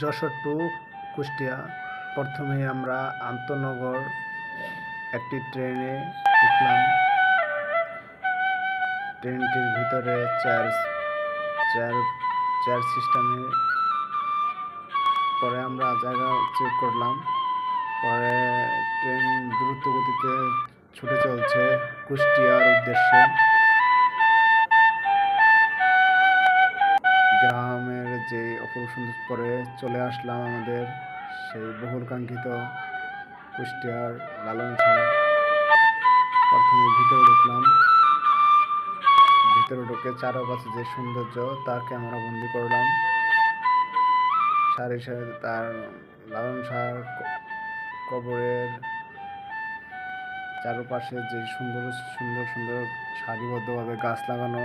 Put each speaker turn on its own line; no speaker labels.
Jessore two Kushtia. প্রথমে আমরা আন্তনগর একটি ট্রেনে উঠলাম। ট্রেনটির ভিতরে চেয়ার চেয়ার সিস্টেমে। পরে আমরা জায়গা চেক করলাম। পরে ট্রেন দ্রুত গতিতে ছুটে চলছে কুষ্টিয়ার উদ্দেশ্যে। গ্রামের যে অপূর্ব সুন্দর পরে চলে আসলাম আমাদের সেই বহুল কাঙ্ক্ষিত কুষ্টিয়ার লালন শাহ। প্রথমে ভিতরে ঢুকলাম। ভিতরে ঢুকে চারপাশে যে সৌন্দর্য তা ক্যামেরা বন্দি করলাম। সারি সারি তার লালন শাহর কবরের চারপাশে যে সুন্দর সুন্দর সুন্দর সারিবদ্ধভাবে গাছ লাগানো,